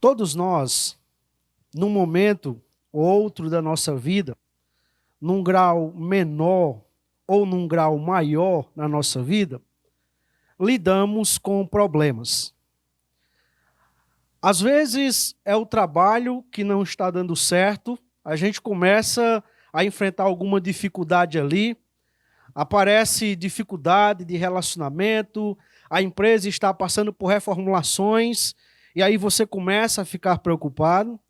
Todos nós, num momento ou outro da nossa vida, num grau menor ou num grau maior na nossa vida, lidamos com problemas. Às vezes é o trabalho que não está dando certo, a gente começa a enfrentar alguma dificuldade ali, aparece dificuldade de relacionamento, a empresa está passando por reformulações, e aí você começa a ficar preocupado.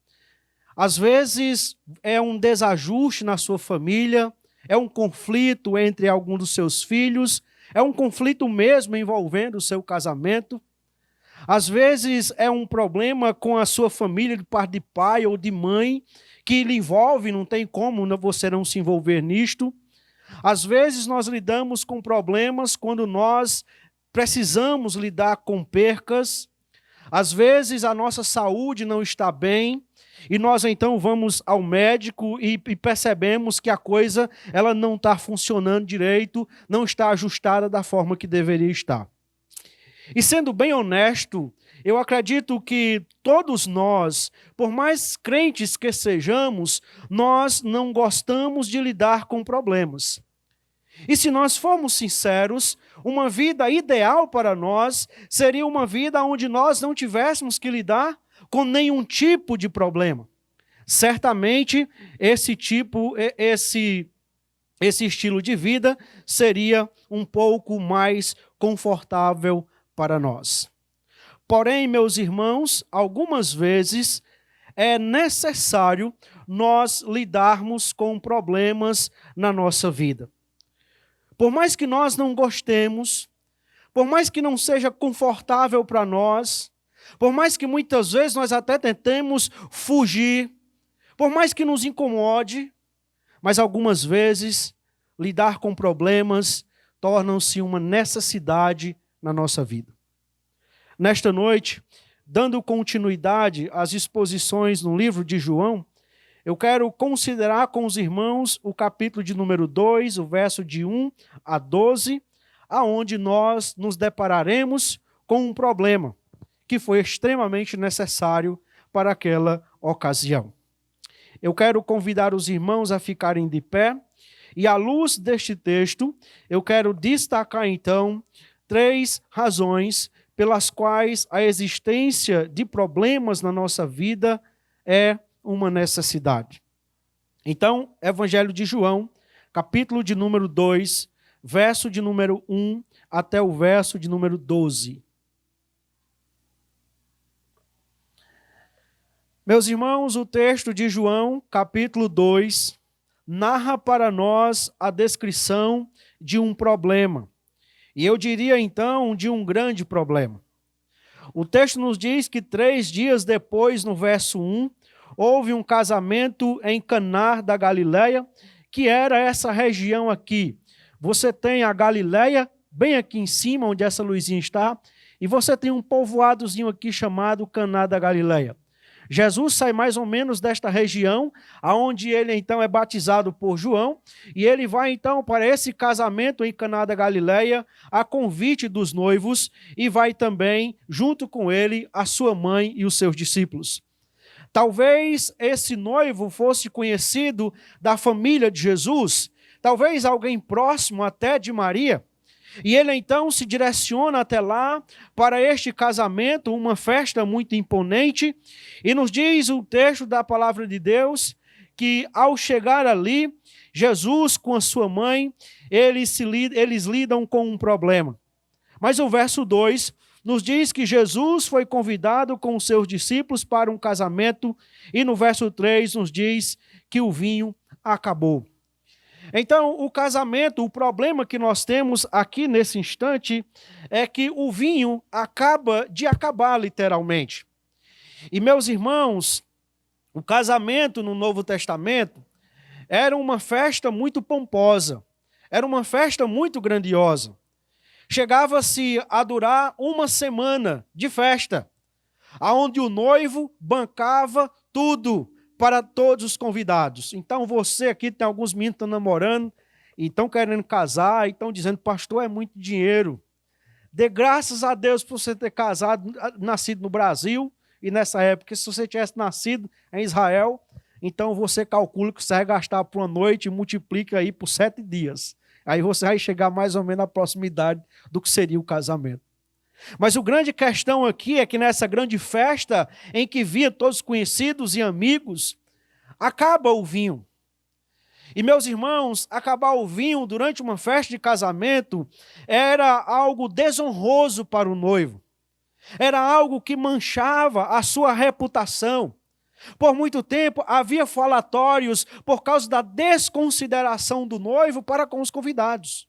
Às vezes é um desajuste na sua família, é um conflito entre algum dos seus filhos, é um conflito mesmo envolvendo o seu casamento. Às vezes é um problema com a sua família, de parte de pai ou de mãe, que lhe envolve, não tem como você não se envolver nisto. Às vezes nós lidamos com problemas quando nós precisamos lidar com percas. Às vezes a nossa saúde não está bem e nós então vamos ao médico e percebemos que a coisa ela não está funcionando direito, não está ajustada da forma que deveria estar. E sendo bem honesto, eu acredito que todos nós, por mais crentes que sejamos, nós não gostamos de lidar com problemas. E se nós formos sinceros, uma vida ideal para nós seria uma vida onde nós não tivéssemos que lidar com nenhum tipo de problema. Certamente, esse estilo de vida seria um pouco mais confortável para nós. Porém, meus irmãos, algumas vezes é necessário nós lidarmos com problemas na nossa vida. Por mais que nós não gostemos, por mais que não seja confortável para nós, por mais que muitas vezes nós até tentemos fugir, por mais que nos incomode, mas algumas vezes lidar com problemas torna-se uma necessidade na nossa vida. Nesta noite, dando continuidade às exposições no livro de João, eu quero considerar com os irmãos o capítulo de número 2, o verso de 1 a 12, aonde nós nos depararemos com um problema que foi extremamente necessário para aquela ocasião. Eu quero convidar os irmãos a ficarem de pé e, à luz deste texto, eu quero destacar então 3 razões pelas quais a existência de problemas na nossa vida é uma necessidade. Então, Evangelho de João, capítulo de número 2, verso de número 1 até o verso de número 12. Meus irmãos, o texto de João, capítulo 2, narra para nós a descrição de um problema. E eu diria então de um grande problema. O texto nos diz que 3 dias depois, no verso 1, houve um casamento em Caná da Galileia, que era essa região aqui. Você tem a Galileia, bem aqui em cima, onde essa luzinha está, e você tem um povoadozinho aqui chamado Caná da Galileia. Jesus sai mais ou menos desta região, aonde ele então é batizado por João, e ele vai então para esse casamento em Caná da Galileia, a convite dos noivos, e vai também, junto com ele, a sua mãe e os seus discípulos. Talvez esse noivo fosse conhecido da família de Jesus, talvez alguém próximo até de Maria, e ele então se direciona até lá para este casamento, uma festa muito imponente, e nos diz o texto da palavra de Deus que ao chegar ali, Jesus com a sua mãe, eles lidam com um problema. Mas o verso 2 nos diz que Jesus foi convidado com os seus discípulos para um casamento, e no verso 3 nos diz que o vinho acabou. Então, o casamento, o problema que nós temos aqui nesse instante é que o vinho acaba de acabar, literalmente. E, meus irmãos, o casamento no Novo Testamento era uma festa muito pomposa, era uma festa muito grandiosa. Chegava-se a durar uma semana de festa, onde o noivo bancava tudo para todos os convidados. Então você aqui tem alguns meninos que estão namorando, e estão querendo casar, e estão dizendo, pastor, é muito dinheiro. Dê graças a Deus por você ter casado, nascido no Brasil, E nessa época, se você tivesse nascido em Israel, então você calcula que você vai gastar por uma noite e multiplica aí por 7 dias. Aí você vai chegar mais ou menos à proximidade do que seria o casamento. Mas o grande questão aqui é que nessa grande festa em que via todos conhecidos e amigos, acaba o vinho. E meus irmãos, acabar o vinho durante uma festa de casamento era algo desonroso para o noivo. Era algo que manchava a sua reputação. Por muito tempo havia falatórios por causa da desconsideração do noivo para com os convidados.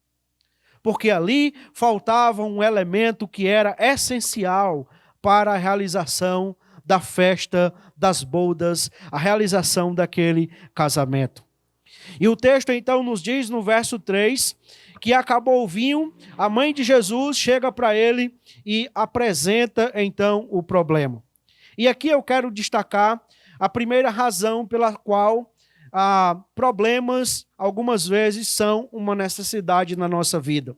Porque ali faltava um elemento que era essencial para a realização da festa das bodas, a realização daquele casamento. E o texto então nos diz no verso 3, que acabou o vinho, a mãe de Jesus chega para ele e apresenta então o problema. E aqui eu quero destacar a primeira razão pela qual problemas, algumas vezes, são uma necessidade na nossa vida.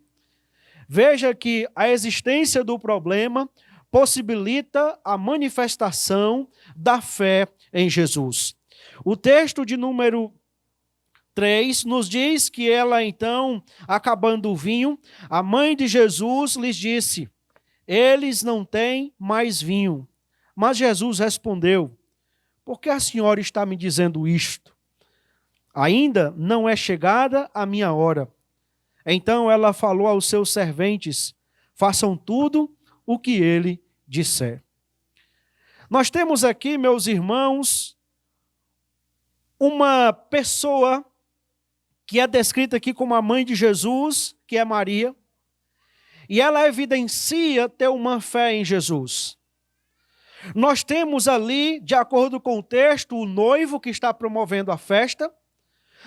Veja que a existência do problema possibilita a manifestação da fé em Jesus. O texto de número 3 nos diz que ela, então, acabando o vinho, a mãe de Jesus lhes disse: eles não têm mais vinho. Mas Jesus respondeu: por que a senhora está me dizendo isto? Ainda não é chegada a minha hora. Então ela falou aos seus serventes: façam tudo o que ele disser. Nós temos aqui, meus irmãos, uma pessoa que é descrita aqui como a mãe de Jesus, que é Maria, e ela evidencia ter uma fé em Jesus. Nós temos ali, de acordo com o texto, o noivo que está promovendo a festa.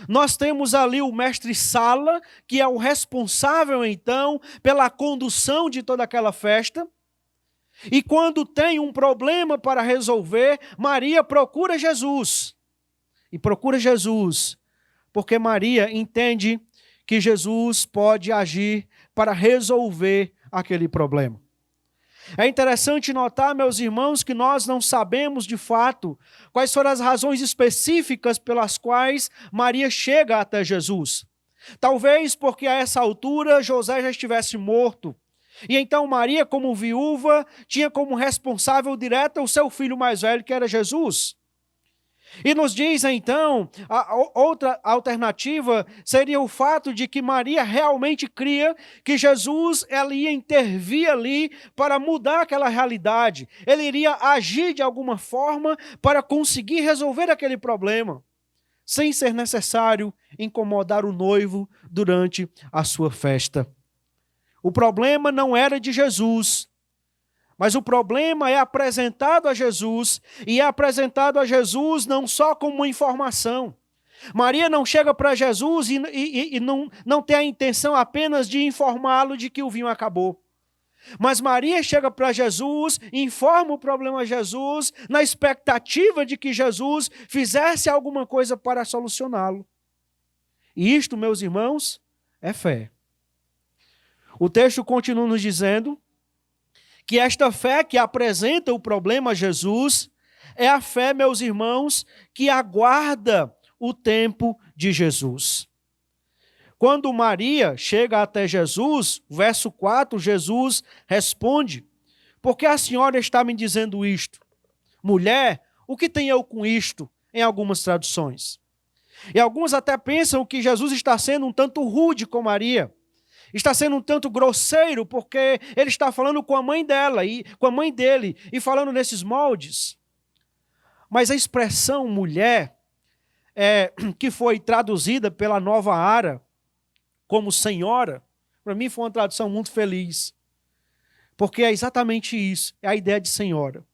Nós temos ali o mestre-sala, que é o responsável, então, pela condução de toda aquela festa. E quando tem um problema para resolver, Maria procura Jesus. E procura Jesus, porque Maria entende que Jesus pode agir para resolver aquele problema. É interessante notar, meus irmãos, que nós não sabemos de fato quais foram as razões específicas pelas quais Maria chega até Jesus. Talvez porque a essa altura José já estivesse morto. E então Maria, como viúva, tinha como responsável direta o seu filho mais velho, que era Jesus. E nos diz então, a outra alternativa seria o fato de que Maria realmente cria que Jesus ia intervir ali para mudar aquela realidade. Ele iria agir de alguma forma para conseguir resolver aquele problema, sem ser necessário incomodar o noivo durante a sua festa. O problema não era de Jesus, mas o problema é apresentado a Jesus, e é apresentado a Jesus não só como uma informação. Maria não chega para Jesus e não tem a intenção apenas de informá-lo de que o vinho acabou. Mas Maria chega para Jesus, informa o problema a Jesus, na expectativa de que Jesus fizesse alguma coisa para solucioná-lo. E isto, meus irmãos, é fé. O texto continua nos dizendo que esta fé que apresenta o problema a Jesus é a fé, meus irmãos, que aguarda o tempo de Jesus. Quando Maria chega até Jesus, verso 4, Jesus responde: por que a senhora está me dizendo isto? Mulher, o que tenho eu com isto? Em algumas traduções. E alguns até pensam que Jesus está sendo um tanto rude com Maria. Está sendo um tanto grosseiro, porque ele está falando com a mãe dela e com a mãe dele, e falando nesses moldes. Mas a expressão mulher, que foi traduzida pela Nova Ara como senhora, para mim foi uma tradução muito feliz. Porque é exatamente isso, é a ideia de senhora.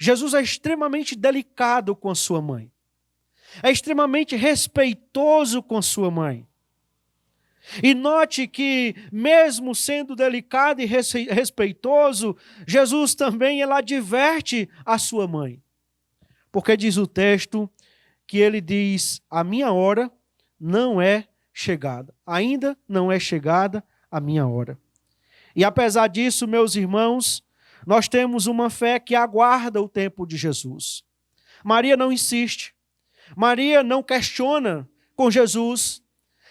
Jesus é extremamente delicado com a sua mãe. É extremamente respeitoso com a sua mãe. E note que, mesmo sendo delicado e respeitoso, Jesus também adverte a sua mãe. Porque diz o texto que ele diz: a minha hora não é chegada. Ainda não é chegada a minha hora. E apesar disso, meus irmãos, nós temos uma fé que aguarda o tempo de Jesus. Maria não insiste. Maria não questiona com Jesus.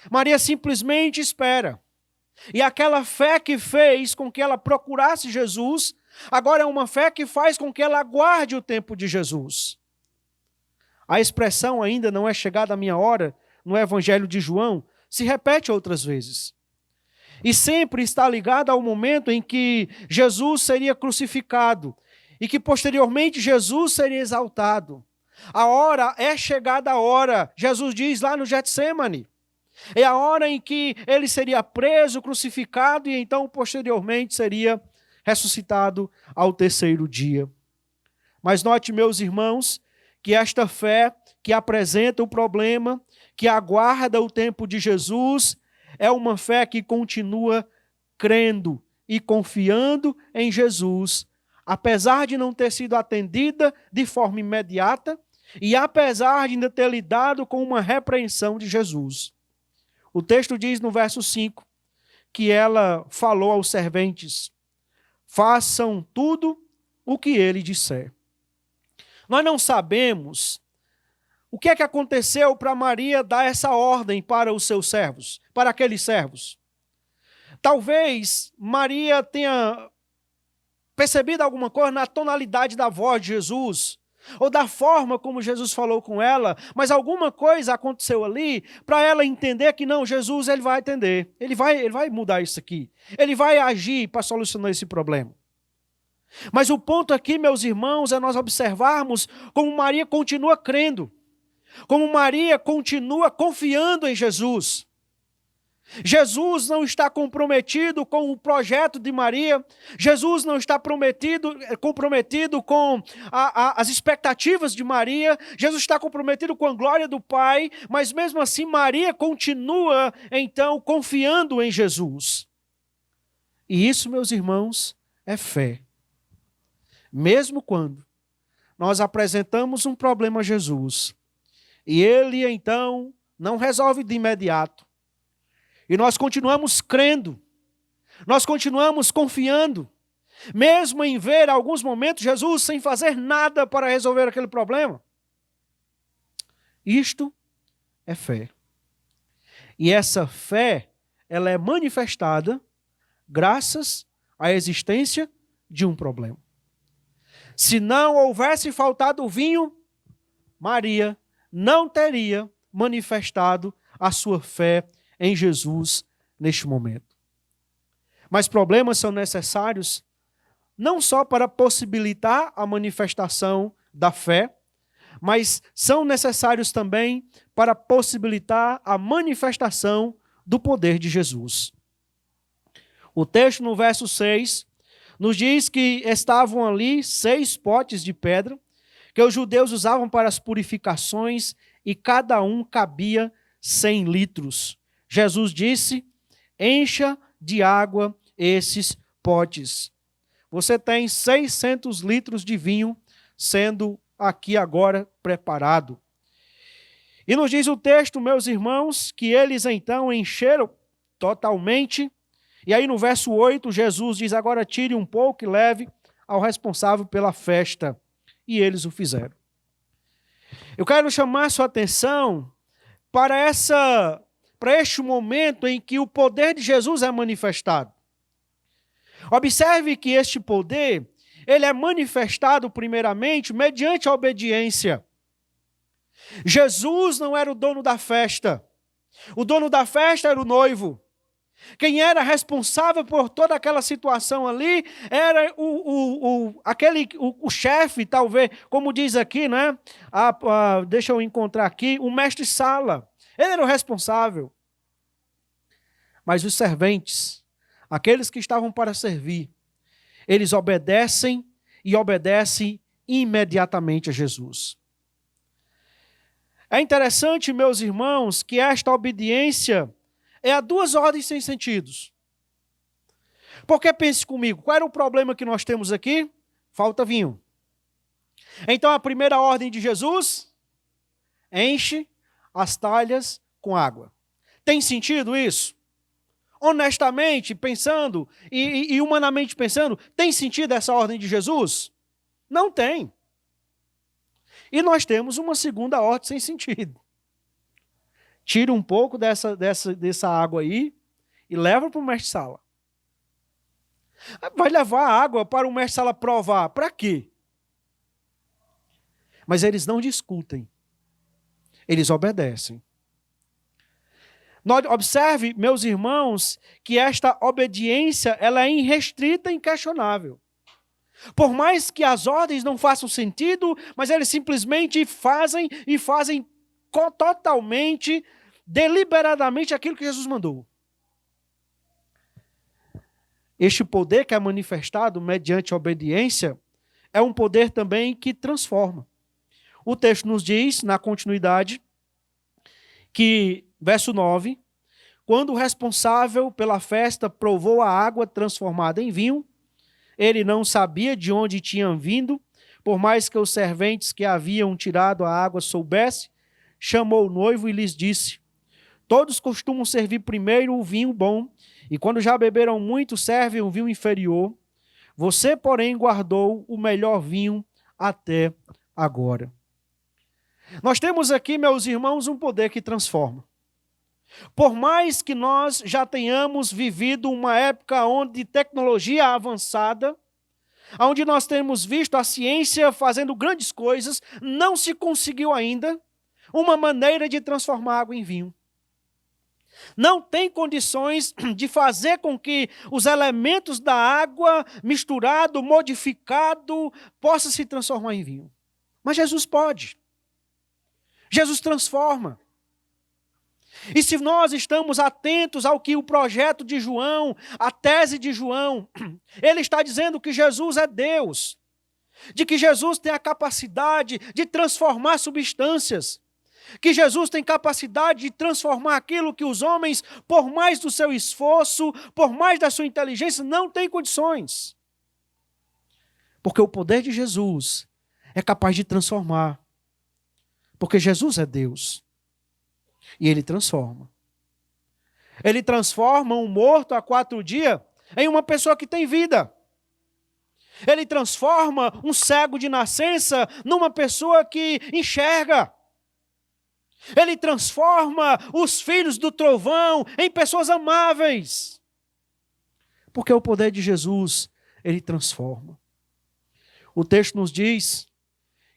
Maria simplesmente espera. E aquela fé que fez com que ela procurasse Jesus, agora é uma fé que faz com que ela aguarde o tempo de Jesus. A expressão ainda não é chegada a minha hora, no Evangelho de João, se repete outras vezes. E sempre está ligada ao momento em que Jesus seria crucificado e que posteriormente Jesus seria exaltado. A hora é chegada a hora, Jesus diz lá no Getsêmani. É a hora em que ele seria preso, crucificado e então posteriormente seria ressuscitado ao terceiro dia. Mas note, meus irmãos, que esta fé que apresenta o problema, que aguarda o tempo de Jesus, é uma fé que continua crendo e confiando em Jesus, apesar de não ter sido atendida de forma imediata e apesar de ainda ter lidado com uma repreensão de Jesus. O texto diz no verso 5 que ela falou aos serventes: façam tudo o que ele disser. Nós não sabemos o que é que aconteceu para Maria dar essa ordem para os seus servos, para aqueles servos. Talvez Maria tenha percebido alguma coisa na tonalidade da voz de Jesus, ou da forma como Jesus falou com ela, mas alguma coisa aconteceu ali para ela entender que não, Jesus ele vai atender, ele vai mudar isso aqui, ele vai agir para solucionar esse problema. Mas o ponto aqui, meus irmãos, é nós observarmos como Maria continua crendo, como Maria continua confiando em Jesus. Jesus não está comprometido com o projeto de Maria, Jesus não está comprometido com as expectativas de Maria, Jesus está comprometido com a glória do Pai, mas mesmo assim Maria continua, então, confiando em Jesus. E isso, meus irmãos, é fé. Mesmo quando nós apresentamos um problema a Jesus, e Ele, então, não resolve de imediato, e nós continuamos crendo, nós continuamos confiando, mesmo em ver alguns momentos Jesus sem fazer nada para resolver aquele problema. Isto é fé. E essa fé, ela é manifestada graças à existência de um problema. Se não houvesse faltado vinho, Maria não teria manifestado a sua fé em Jesus neste momento. Mas problemas são necessários não só para possibilitar a manifestação da fé, mas são necessários também para possibilitar a manifestação do poder de Jesus. O texto no verso 6 nos diz que estavam ali 6 potes de pedra que os judeus usavam para as purificações e cada um cabia 100 litros. Jesus disse: encha de água esses potes. Você tem 600 litros de vinho sendo aqui agora preparado. E nos diz o texto, meus irmãos, que eles então encheram totalmente. E aí no verso 8, Jesus diz: agora tire um pouco e leve ao responsável pela festa. E eles o fizeram. Eu quero chamar a sua atenção para este momento em que o poder de Jesus é manifestado. Observe que este poder, ele é manifestado primeiramente mediante a obediência. Jesus não era o dono da festa. O dono da festa era o noivo. Quem era responsável por toda aquela situação ali era o chefe, talvez, como diz aqui, né? Deixa eu encontrar aqui, o mestre-sala. Ele era o responsável. Mas os serventes, aqueles que estavam para servir, eles obedecem e obedecem imediatamente a Jesus. É interessante, meus irmãos, que esta obediência é a 2 ordens sem sentidos. Porque pense comigo, qual era o problema que nós temos aqui? Falta vinho. Então a primeira ordem de Jesus, enche as talhas com água. Tem sentido isso? honestamente pensando e humanamente pensando, tem sentido essa ordem de Jesus? Não tem. E nós temos uma segunda ordem sem sentido. Tira um pouco dessa água aí e leva para o mestre-sala. Vai levar a água para o mestre-sala provar. Para quê? Mas eles não discutem. Eles obedecem. Observe, meus irmãos, que esta obediência ela é irrestrita e inquestionável. Por mais que as ordens não façam sentido, mas eles simplesmente fazem e fazem totalmente, deliberadamente aquilo que Jesus mandou. Este poder que é manifestado mediante a obediência é um poder também que transforma. O texto nos diz, na continuidade, que, verso 9, quando o responsável pela festa provou a água transformada em vinho, ele não sabia de onde tinham vindo, por mais que os serventes que haviam tirado a água soubessem, chamou o noivo e lhes disse: todos costumam servir primeiro o vinho bom, e quando já beberam muito, servem o vinho inferior. Você, porém, guardou o melhor vinho até agora. Nós temos aqui, meus irmãos, um poder que transforma. Por mais que nós já tenhamos vivido uma época onde tecnologia avançada, onde nós temos visto a ciência fazendo grandes coisas, não se conseguiu ainda uma maneira de transformar água em vinho. Não tem condições de fazer com que os elementos da água misturado, modificado, possa se transformar em vinho. Mas Jesus pode. Jesus transforma. E se nós estamos atentos ao que o projeto de João, a tese de João, ele está dizendo que Jesus é Deus, de que Jesus tem a capacidade de transformar substâncias, que Jesus tem capacidade de transformar aquilo que os homens, por mais do seu esforço, por mais da sua inteligência, não têm condições. Porque o poder de Jesus é capaz de transformar. Porque Jesus é Deus. E Ele transforma. Ele transforma um morto há 4 dias em uma pessoa que tem vida. Ele transforma um cego de nascença numa pessoa que enxerga. Ele transforma os filhos do trovão em pessoas amáveis. Porque o poder de Jesus, Ele transforma. O texto nos diz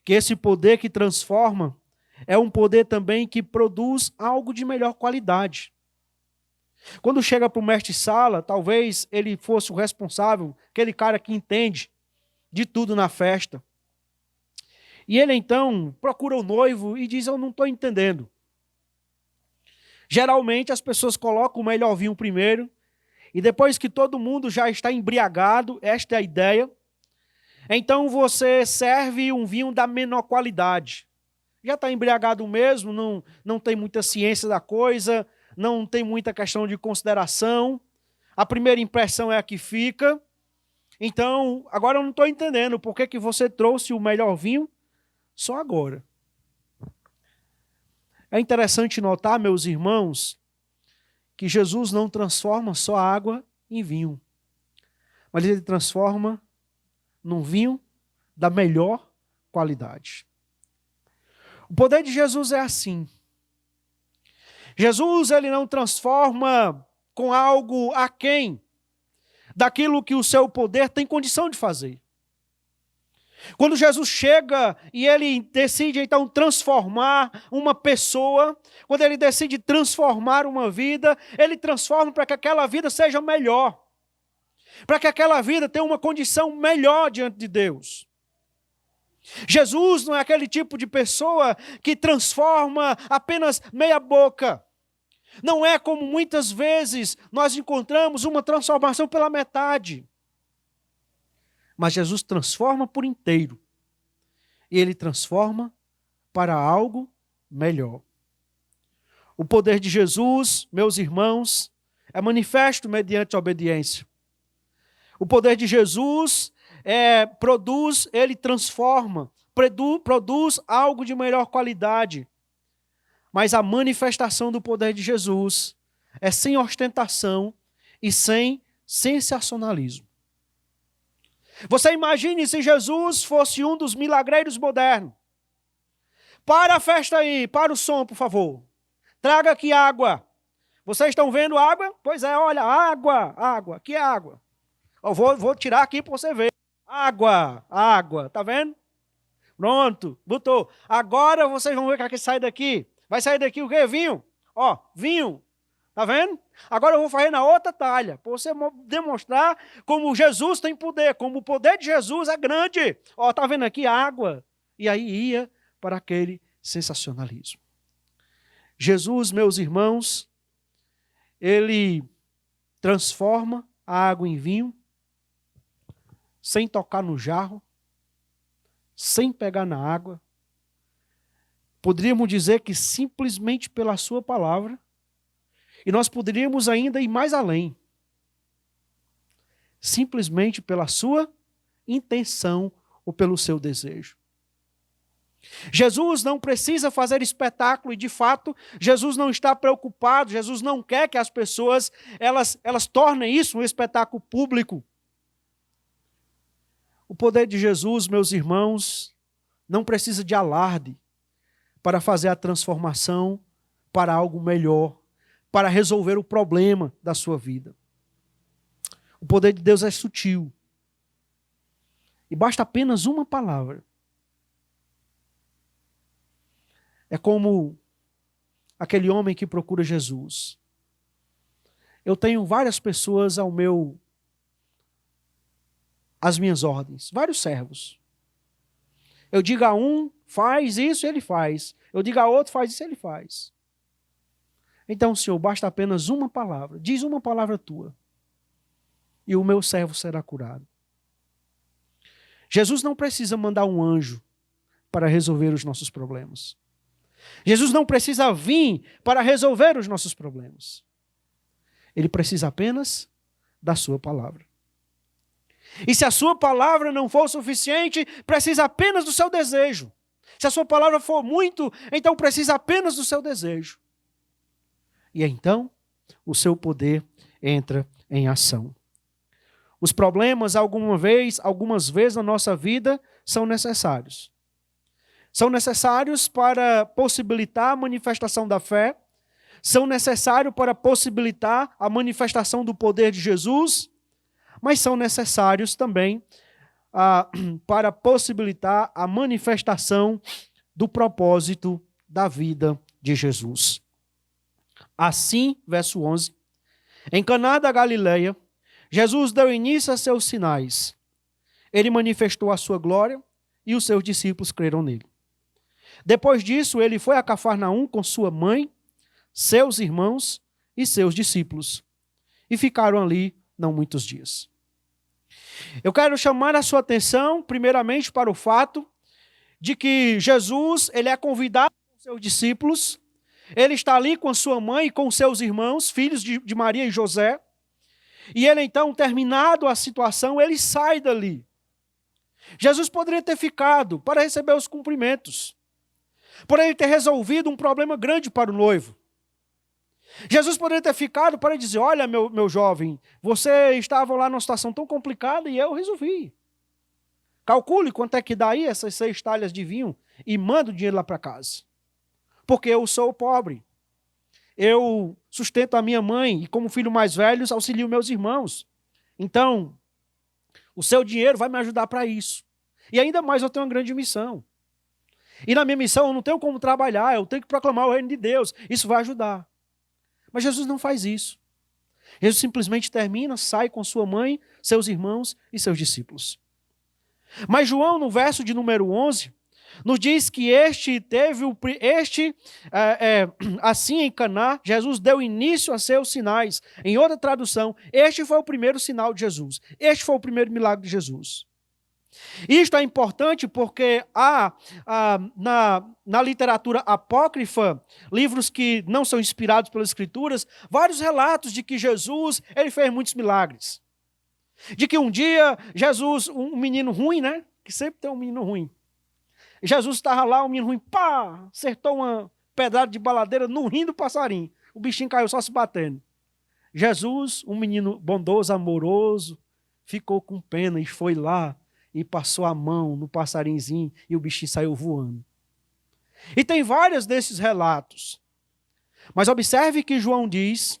que esse poder que transforma é um poder também que produz algo de melhor qualidade. Quando chega para o mestre-sala, talvez ele fosse o responsável, aquele cara que entende de tudo na festa. E ele então procura o noivo e diz: eu não estou entendendo. Geralmente as pessoas colocam o melhor vinho primeiro, e depois que todo mundo já está embriagado, esta é a ideia, então você serve um vinho da menor qualidade. Já está embriagado mesmo, não tem muita ciência da coisa, não tem muita questão de consideração, a primeira impressão é a que fica. Então, agora eu não estou entendendo por que você trouxe o melhor vinho só agora. É interessante notar, meus irmãos, que Jesus não transforma só a água em vinho, mas Ele transforma num vinho da melhor qualidade. O poder de Jesus é assim. Jesus, Ele não transforma com algo aquém daquilo que o seu poder tem condição de fazer. Quando Jesus chega e Ele decide então transformar uma pessoa, quando Ele decide transformar uma vida, Ele transforma para que aquela vida seja melhor, para que aquela vida tenha uma condição melhor diante de Deus. Jesus não é aquele tipo de pessoa que transforma apenas meia boca. Não é como muitas vezes nós encontramos uma transformação pela metade. Mas Jesus transforma por inteiro. E Ele transforma para algo melhor. O poder de Jesus, meus irmãos, é manifesto mediante a obediência. O poder de Jesus produz, Ele transforma, produz algo de melhor qualidade. Mas a manifestação do poder de Jesus é sem ostentação e sem sensacionalismo. Você imagine se Jesus fosse um dos milagreiros modernos. Para a festa aí, para o som, por favor. Traga aqui água. Vocês estão vendo água? Pois é, olha, água. Aqui é água. Eu vou tirar aqui para você ver. Água, tá vendo? Pronto, botou. Agora vocês vão ver o que sai daqui. Vai sair daqui o quê? Vinho. Ó, vinho. Tá vendo? Agora eu vou fazer na outra talha, para você demonstrar como Jesus tem poder, como o poder de Jesus é grande. Ó, tá vendo aqui água? E aí ia para aquele sensacionalismo. Jesus, meus irmãos, ele transforma a água em vinho, sem tocar no jarro, sem pegar na água. Poderíamos dizer que simplesmente pela sua palavra, e nós poderíamos ainda ir mais além. Simplesmente pela sua intenção ou pelo seu desejo. Jesus não precisa fazer espetáculo e, de fato, Jesus não está preocupado, Jesus não quer que as pessoas elas tornem isso um espetáculo público. O poder de Jesus, meus irmãos, não precisa de alarde para fazer a transformação para algo melhor, para resolver o problema da sua vida. O poder de Deus é sutil. E basta apenas uma palavra. É como aquele homem que procura Jesus. Eu tenho várias pessoas às minhas ordens, vários servos. Eu digo a um, faz isso, ele faz. Eu digo a outro, faz isso, ele faz. Então, Senhor, basta apenas uma palavra. Diz uma palavra tua. E o meu servo será curado. Jesus não precisa mandar um anjo para resolver os nossos problemas. Jesus não precisa vir para resolver os nossos problemas. Ele precisa apenas da sua palavra. E se a sua palavra não for suficiente, precisa apenas do seu desejo. Se a sua palavra for muito, então precisa apenas do seu desejo. E então, o seu poder entra em ação. Os problemas, algumas vezes na nossa vida, são necessários. São necessários para possibilitar a manifestação da fé, são necessários para possibilitar a manifestação do poder de Jesus, mas são necessários também para possibilitar a manifestação do propósito da vida de Jesus. Assim, verso 11, em Caná da Galileia, Jesus deu início a seus sinais. Ele manifestou a sua glória e os seus discípulos creram nele. Depois disso, ele foi a Cafarnaum com sua mãe, seus irmãos e seus discípulos. E ficaram ali não muitos dias. Eu quero chamar a sua atenção, primeiramente, para o fato de que Jesus ele é convidado com seus discípulos. Ele está ali com a sua mãe e com seus irmãos, filhos de Maria e José. E ele então, terminado a situação, ele sai dali. Jesus poderia ter ficado para receber os cumprimentos. Por ele ter resolvido um problema grande para o noivo. Jesus poderia ter ficado para dizer, olha meu jovem, você estava lá numa situação tão complicada e eu resolvi. Calcule quanto é que dá aí essas 6 talhas de vinho e manda o dinheiro lá para casa. Porque eu sou pobre. Eu sustento a minha mãe e como filho mais velho auxilio meus irmãos. Então, o seu dinheiro vai me ajudar para isso. E ainda mais eu tenho uma grande missão. E na minha missão eu não tenho como trabalhar, eu tenho que proclamar o reino de Deus. Isso vai ajudar. Mas Jesus não faz isso. Jesus simplesmente termina, sai com sua mãe, seus irmãos e seus discípulos. Mas João, no verso de número 11, nos diz que assim em Caná, Jesus deu início a seus sinais. Em outra tradução, este foi o primeiro sinal de Jesus. Este foi o primeiro milagre de Jesus. Isto é importante porque há na literatura apócrifa, livros que não são inspirados pelas Escrituras, vários relatos de que Jesus ele fez muitos milagres. De que um dia Jesus, um menino ruim, né? Que sempre tem um menino ruim. Jesus estava lá, o menino ruim, pá, acertou uma pedrada de baladeira no rim do passarinho. O bichinho caiu só se batendo. Jesus, um menino bondoso, amoroso, ficou com pena e foi lá e passou a mão no passarinhozinho e o bichinho saiu voando. E tem vários desses relatos. Mas observe que João diz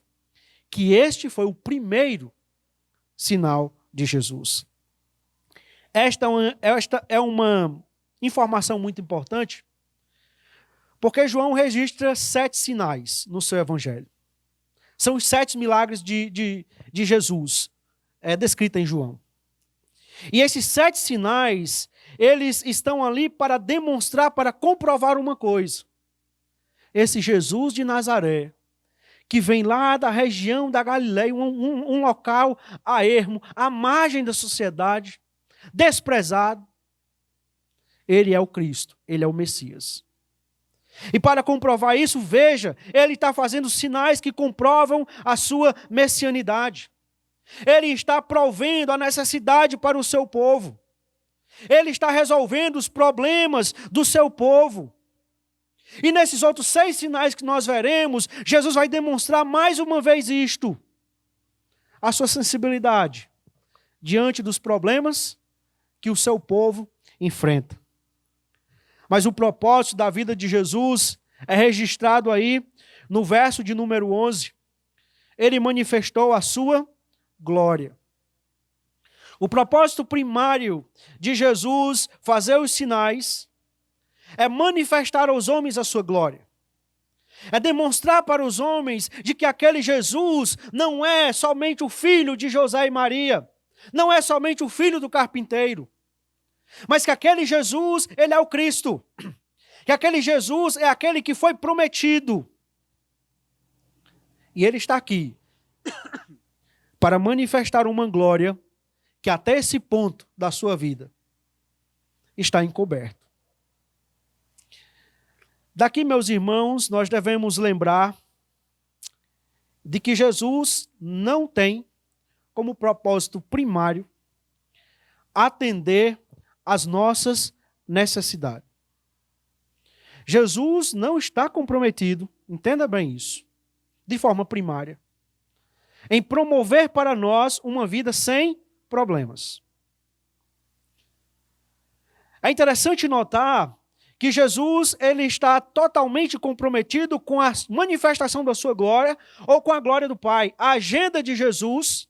que este foi o primeiro sinal de Jesus. Esta é uma informação muito importante, porque João registra 7 sinais no seu evangelho. São os 7 milagres de Jesus, descritos em João. E esses 7 sinais, eles estão ali para demonstrar, para comprovar uma coisa. Esse Jesus de Nazaré, que vem lá da região da Galileia, um local a ermo, à margem da sociedade, desprezado, ele é o Cristo, ele é o Messias. E para comprovar isso, veja, ele está fazendo sinais que comprovam a sua messianidade. Ele está provendo a necessidade para o seu povo. Ele está resolvendo os problemas do seu povo. E nesses outros 6 sinais que nós veremos, Jesus vai demonstrar mais uma vez isto. A sua sensibilidade diante dos problemas que o seu povo enfrenta. Mas o propósito da vida de Jesus é registrado aí no verso de número 11. Ele manifestou a sua glória. O propósito primário de Jesus fazer os sinais é manifestar aos homens a sua glória. É demonstrar para os homens de que aquele Jesus não é somente o filho de José e Maria, não é somente o filho do carpinteiro, mas que aquele Jesus, ele é o Cristo. Que aquele Jesus é aquele que foi prometido. E ele está aqui para manifestar uma glória que até esse ponto da sua vida está encoberto. Daqui, meus irmãos, nós devemos lembrar de que Jesus não tem como propósito primário atender às nossas necessidades. Jesus não está comprometido, entenda bem isso, de forma primária, em promover para nós uma vida sem problemas. É interessante notar que Jesus ele está totalmente comprometido com a manifestação da sua glória ou com a glória do Pai. A agenda de Jesus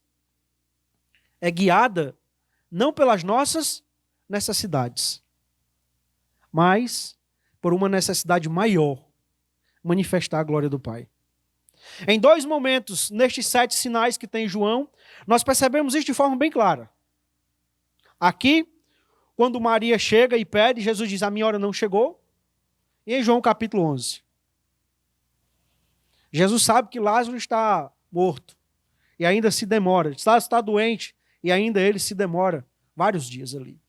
é guiada não pelas nossas necessidades, mas por uma necessidade maior, manifestar a glória do Pai. Em 2 momentos, nestes 7 sinais que tem João, nós percebemos isso de forma bem clara. Aqui, quando Maria chega e pede, Jesus diz, a minha hora não chegou. E em João capítulo 11. Jesus sabe que Lázaro está morto e ainda se demora. Está doente e ainda ele se demora vários dias ali.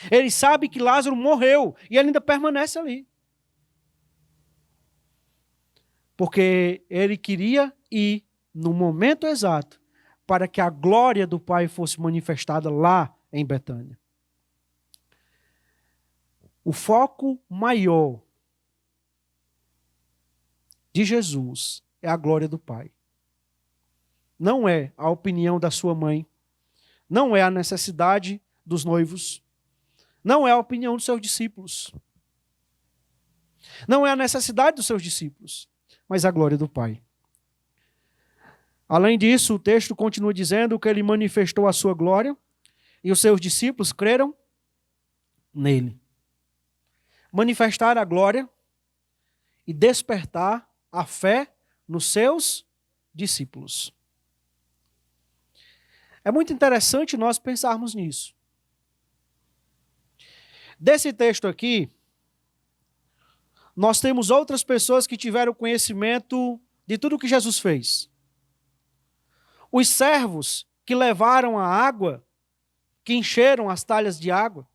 Ele sabe que Lázaro morreu e ele ainda permanece ali. Porque ele queria ir no momento exato para que a glória do Pai fosse manifestada lá em Betânia. O foco maior de Jesus é a glória do Pai. Não é a opinião da sua mãe, não é a necessidade dos noivos, não é a opinião dos seus discípulos, não é a necessidade dos seus discípulos, mas a glória do Pai. Além disso, o texto continua dizendo que ele manifestou a sua glória e os seus discípulos creram nele. Manifestar a glória e despertar a fé nos seus discípulos. É muito interessante nós pensarmos nisso. Desse texto aqui, nós temos outras pessoas que tiveram conhecimento de tudo o que Jesus fez. Os servos que levaram a água, que encheram as talhas de água,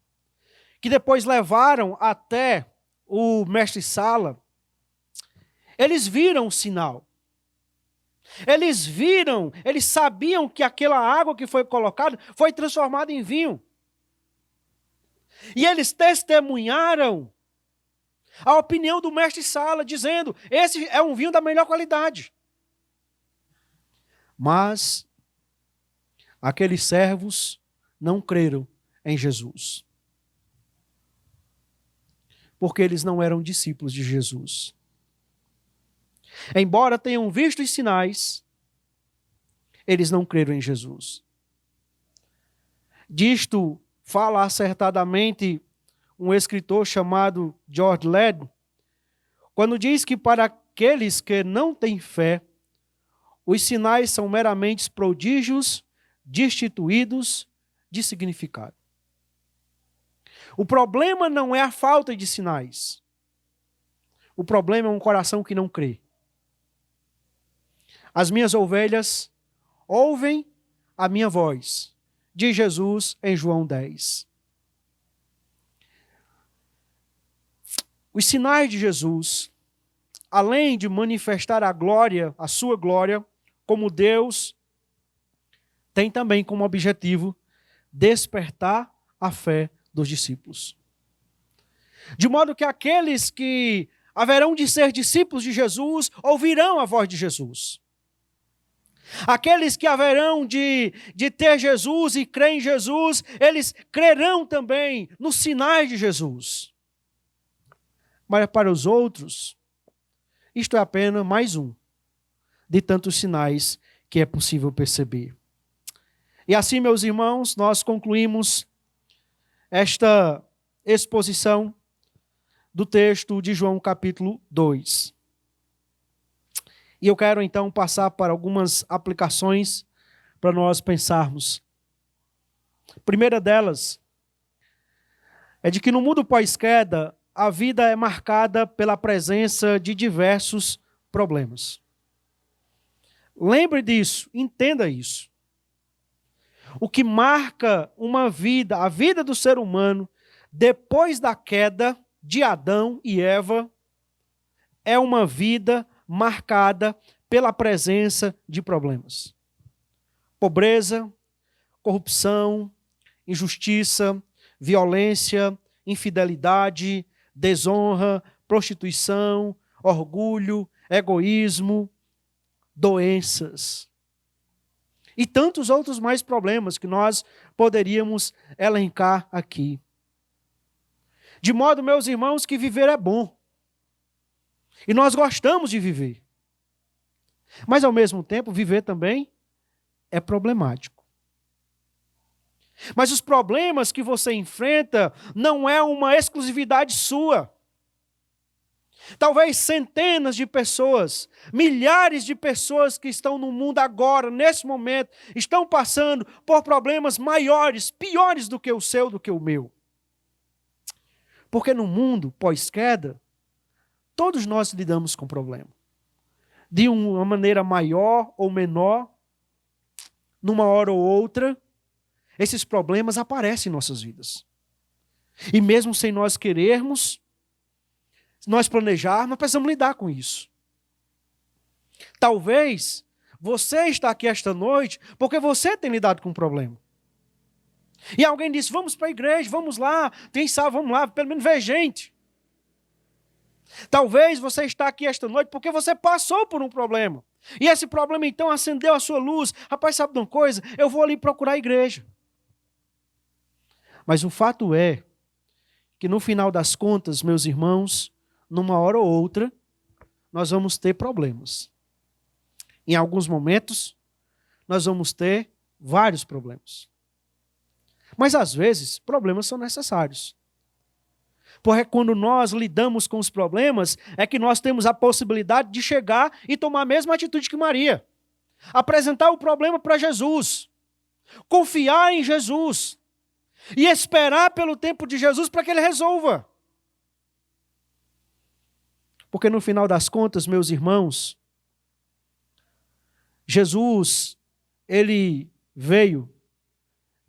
que depois levaram até o mestre-sala, eles viram o sinal. Eles sabiam que aquela água que foi colocada foi transformada em vinho. E eles testemunharam a opinião do mestre-sala, dizendo, esse é um vinho da melhor qualidade. Mas aqueles servos não creram em Jesus, porque eles não eram discípulos de Jesus. Embora tenham visto os sinais, eles não creram em Jesus. Disto fala acertadamente um escritor chamado George Led, quando diz que para aqueles que não têm fé, os sinais são meramente prodígios destituídos de significado. O problema não é a falta de sinais. O problema é um coração que não crê. As minhas ovelhas ouvem a minha voz, diz Jesus em João 10. Os sinais de Jesus, além de manifestar a glória, a sua glória, como Deus, tem também como objetivo despertar a fé dos discípulos. De modo que aqueles que haverão de ser discípulos de Jesus ouvirão a voz de Jesus. Aqueles que haverão de ter Jesus e crer em Jesus, eles crerão também nos sinais de Jesus. Mas para os outros, isto é apenas mais um de tantos sinais que é possível perceber. E assim, meus irmãos, nós concluímos esta exposição do texto de João capítulo 2. E eu quero então passar para algumas aplicações para nós pensarmos. A primeira delas é de que no mundo pós-queda, a vida é marcada pela presença de diversos problemas. Lembre disso, entenda isso. O que marca uma vida, a vida do ser humano, depois da queda de Adão e Eva, é uma vida marcada pela presença de problemas. Pobreza, corrupção, injustiça, violência, infidelidade, desonra, prostituição, orgulho, egoísmo, doenças. E tantos outros mais problemas que nós poderíamos elencar aqui. De modo, meus irmãos, que viver é bom. E nós gostamos de viver. Mas, ao mesmo tempo, viver também é problemático. Mas os problemas que você enfrenta não é uma exclusividade sua. Talvez centenas de pessoas, milhares de pessoas que estão no mundo agora, nesse momento, estão passando por problemas maiores, piores do que o seu, do que o meu. Porque no mundo pós-queda, todos nós lidamos com problema. De uma maneira maior ou menor, numa hora ou outra, esses problemas aparecem em nossas vidas. E mesmo sem nós querermos, se nós planejarmos, nós precisamos lidar com isso. Talvez você está aqui esta noite porque você tem lidado com um problema. E alguém disse, vamos para a igreja, vamos lá, quem sabe, vamos lá, pelo menos ver gente. Talvez você está aqui esta noite porque você passou por um problema. E esse problema então acendeu a sua luz. Rapaz, sabe de uma coisa? Eu vou ali procurar a igreja. Mas o fato é que no final das contas, meus irmãos, numa hora ou outra, nós vamos ter problemas. Em alguns momentos, nós vamos ter vários problemas. Mas às vezes, problemas são necessários. Porque quando nós lidamos com os problemas, é que nós temos a possibilidade de chegar e tomar a mesma atitude que Maria. Apresentar o problema para Jesus. Confiar em Jesus. E esperar pelo tempo de Jesus para que Ele resolva. Porque no final das contas, meus irmãos, Jesus, Ele veio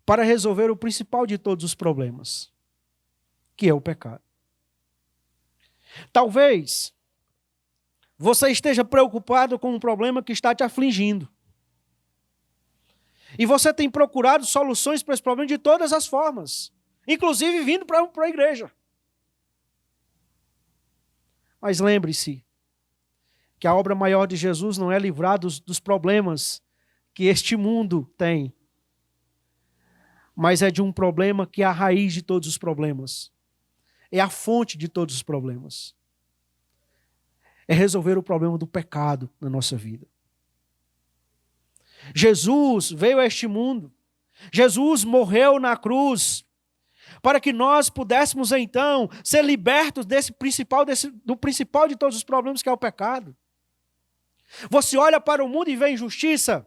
para resolver o principal de todos os problemas, que é o pecado. Talvez você esteja preocupado com um problema que está te afligindo. E você tem procurado soluções para esse problema de todas as formas, inclusive vindo para a igreja. Mas lembre-se que a obra maior de Jesus não é livrar dos problemas que este mundo tem, mas é de um problema que é a raiz de todos os problemas. É a fonte de todos os problemas. É resolver o problema do pecado na nossa vida. Jesus veio a este mundo. Jesus morreu na cruz para que nós pudéssemos então ser libertos do principal de todos os problemas, que é o pecado. Você olha para o mundo e vê injustiça.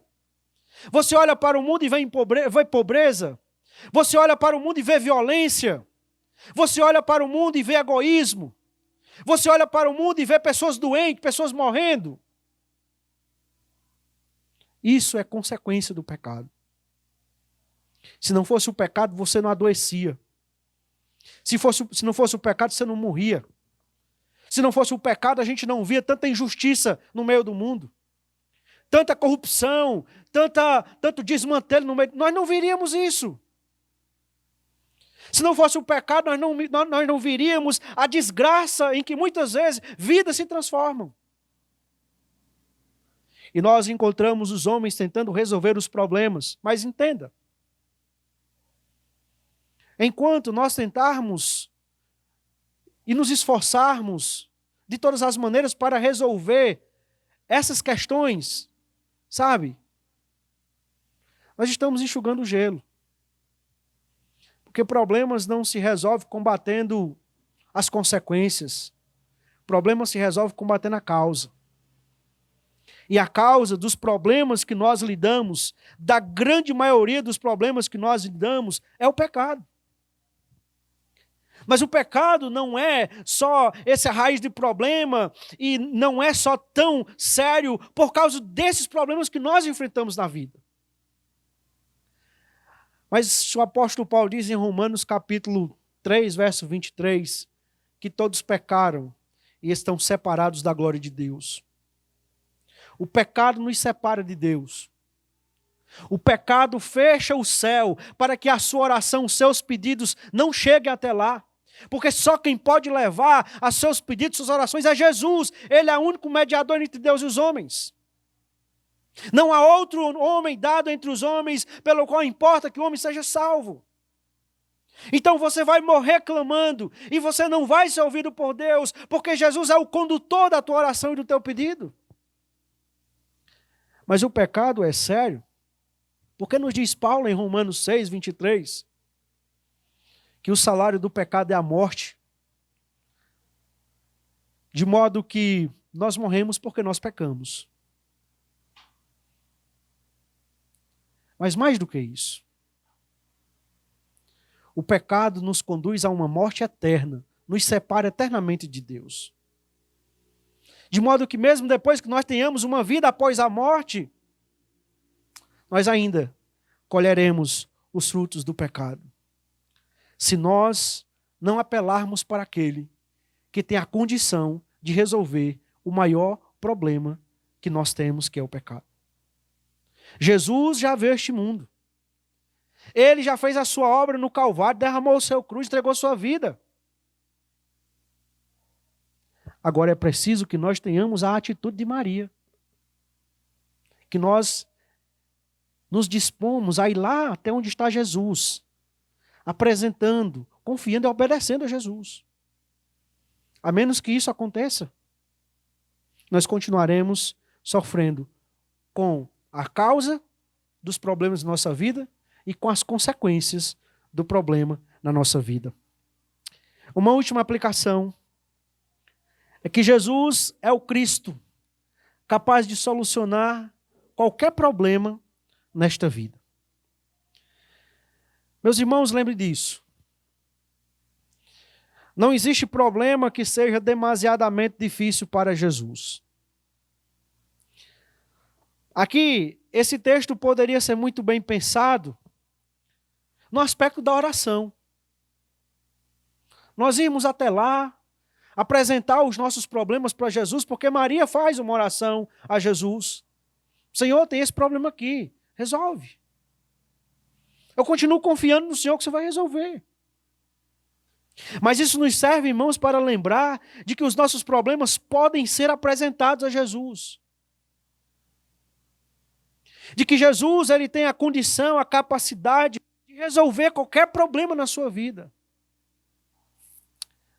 Você olha para o mundo e vê pobreza. Você olha para o mundo e vê violência. Você olha para o mundo e vê egoísmo. Você olha para o mundo e vê pessoas doentes, pessoas morrendo. Isso é consequência do pecado. Se não fosse o pecado, você não adoecia. Se não fosse o pecado, você não morria. Se não fosse o pecado, a gente não via tanta injustiça no meio do mundo. Tanta corrupção, tanto desmantelo no meio. Nós não viríamos isso. Se não fosse o pecado, nós não viríamos a desgraça em que muitas vezes vidas se transformam. E nós encontramos os homens tentando resolver os problemas. Mas entenda, enquanto nós tentarmos e nos esforçarmos de todas as maneiras para resolver essas questões, sabe? Nós estamos enxugando o gelo. Porque problemas não se resolvem combatendo as consequências. Problemas se resolvem combatendo a causa. E a causa dos problemas que nós lidamos, da grande maioria dos problemas que nós lidamos, é o pecado. Mas o pecado não é só essa raiz de problema e não é só tão sério por causa desses problemas que nós enfrentamos na vida. Mas o apóstolo Paulo diz em Romanos capítulo 3, verso 23, que todos pecaram e estão separados da glória de Deus. O pecado nos separa de Deus. O pecado fecha o céu para que a sua oração, os seus pedidos não cheguem até lá. Porque só quem pode levar a seus pedidos, suas orações é Jesus. Ele é o único mediador entre Deus e os homens. Não há outro homem dado entre os homens pelo qual importa que o homem seja salvo. Então você vai morrer clamando e você não vai ser ouvido por Deus, porque Jesus é o condutor da tua oração e do teu pedido. Mas o pecado é sério, porque nos diz Paulo em Romanos 6, 23, que o salário do pecado é a morte, de modo que nós morremos porque nós pecamos. Mas mais do que isso, o pecado nos conduz a uma morte eterna, nos separa eternamente de Deus. De modo que mesmo depois que nós tenhamos uma vida após a morte, nós ainda colheremos os frutos do pecado. Se nós não apelarmos para aquele que tem a condição de resolver o maior problema que nós temos, que é o pecado. Jesus já veio a este mundo. Ele já fez a sua obra no Calvário, derramou o seu cruz, entregou sua vida. Agora é preciso que nós tenhamos a atitude de Maria. Que nós nos dispomos a ir lá até onde está Jesus, apresentando, confiando e obedecendo a Jesus. A menos que isso aconteça, nós continuaremos sofrendo com a causa dos problemas da nossa vida e com as consequências do problema na nossa vida. Uma última aplicação é que Jesus é o Cristo, capaz de solucionar qualquer problema nesta vida. Meus irmãos, lembrem disso. Não existe problema que seja demasiadamente difícil para Jesus. Aqui, esse texto poderia ser muito bem pensado no aspecto da oração. Nós irmos até lá, apresentar os nossos problemas para Jesus, porque Maria faz uma oração a Jesus. Senhor, tem esse problema aqui, resolve. Eu continuo confiando no Senhor que você vai resolver. Mas isso nos serve, irmãos, para lembrar de que os nossos problemas podem ser apresentados a Jesus. de que Jesus ele tem a condição, a capacidade de resolver qualquer problema na sua vida.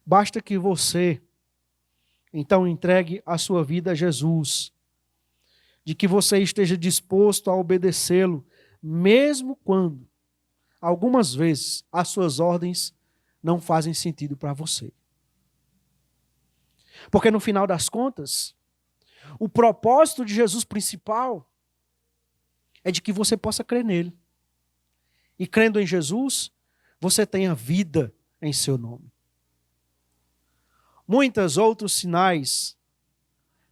Basta que você, então, entregue a sua vida a Jesus, de que você esteja disposto a obedecê-lo, mesmo quando, algumas vezes, as suas ordens não fazem sentido para você. Porque no final das contas, o propósito de Jesus principal é de que você possa crer nele. E crendo em Jesus, você tenha vida em seu nome. Muitos outros sinais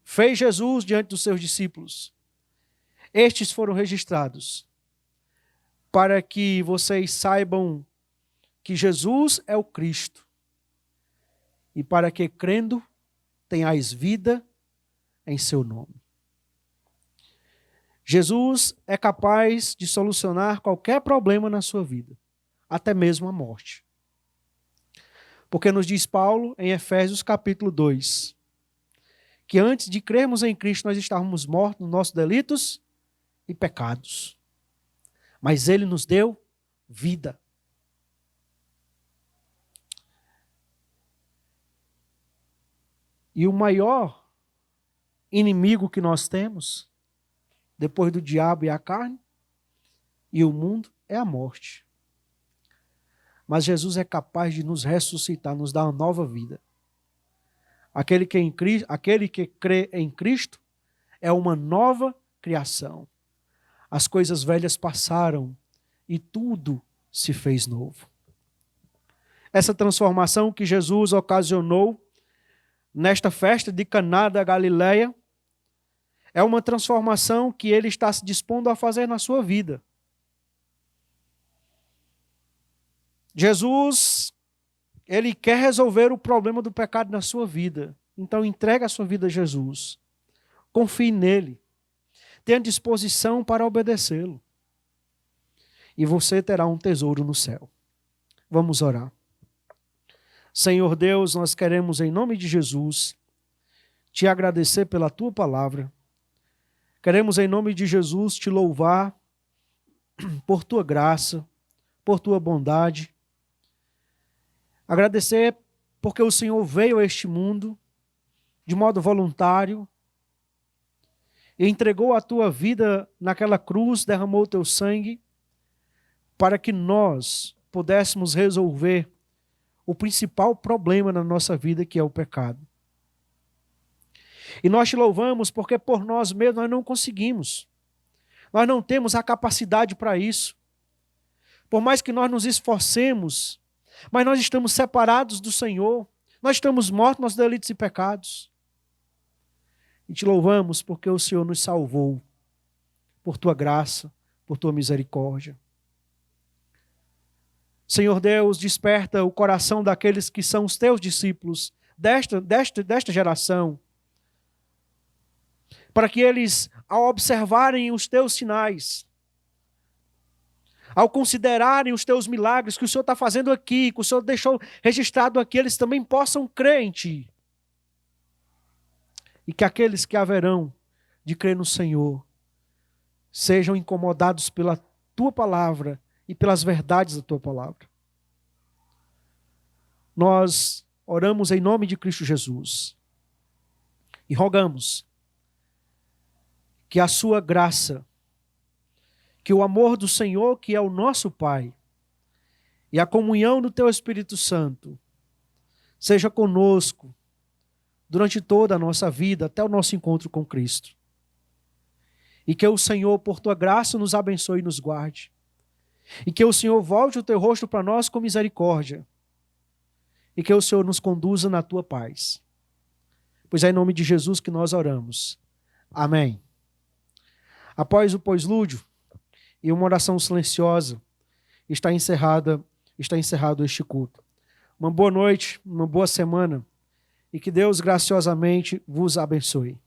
fez Jesus diante dos seus discípulos. Estes foram registrados para que vocês saibam que Jesus é o Cristo e para que, crendo, tenhais vida em seu nome. Jesus é capaz de solucionar qualquer problema na sua vida, até mesmo a morte. Porque nos diz Paulo, em Efésios capítulo 2, que antes de crermos em Cristo, nós estávamos mortos nos nossos delitos e pecados. Mas Ele nos deu vida. E o maior inimigo que nós temos, depois do diabo e a carne, e o mundo, é a morte. Mas Jesus é capaz de nos ressuscitar, nos dar uma nova vida. Aquele que crê em Cristo é uma nova criação. As coisas velhas passaram e tudo se fez novo. Essa transformação que Jesus ocasionou nesta festa de Caná da Galileia é uma transformação que Ele está se dispondo a fazer na sua vida. Jesus, Ele quer resolver o problema do pecado na sua vida. Então entregue a sua vida a Jesus. Confie nele. Tenha disposição para obedecê-lo. E você terá um tesouro no céu. Vamos orar. Senhor Deus, nós queremos, em nome de Jesus, te agradecer pela tua palavra. Queremos, em nome de Jesus, te louvar por tua graça, por tua bondade. Agradecer porque o Senhor veio a este mundo de modo voluntário e entregou a tua vida naquela cruz, derramou o teu sangue para que nós pudéssemos resolver o principal problema na nossa vida, que é o pecado. E nós te louvamos porque por nós mesmos nós não conseguimos. Nós não temos a capacidade para isso. Por mais que nós nos esforcemos, mas nós estamos separados do Senhor. Nós estamos mortos nos delitos e pecados. E te louvamos porque o Senhor nos salvou por tua graça, por tua misericórdia. Senhor Deus, desperta o coração daqueles que são os teus discípulos desta geração, para que eles, ao observarem os teus sinais, ao considerarem os teus milagres que o Senhor está fazendo aqui, que o Senhor deixou registrado aqui, eles também possam crer em Ti. E que aqueles que haverão de crer no Senhor sejam incomodados pela Tua palavra e pelas verdades da Tua palavra. Nós oramos em nome de Cristo Jesus e rogamos que a sua graça, que o amor do Senhor, que é o nosso Pai, e a comunhão do Teu Espírito Santo seja conosco durante toda a nossa vida, até o nosso encontro com Cristo. E que o Senhor, por Tua graça, nos abençoe e nos guarde. E que o Senhor volte o Teu rosto para nós com misericórdia. E que o Senhor nos conduza na Tua paz. Pois é em nome de Jesus que nós oramos. Amém. Após o pós-lúdio e uma oração silenciosa, está encerrado este culto. Uma boa noite, uma boa semana, e que Deus graciosamente vos abençoe.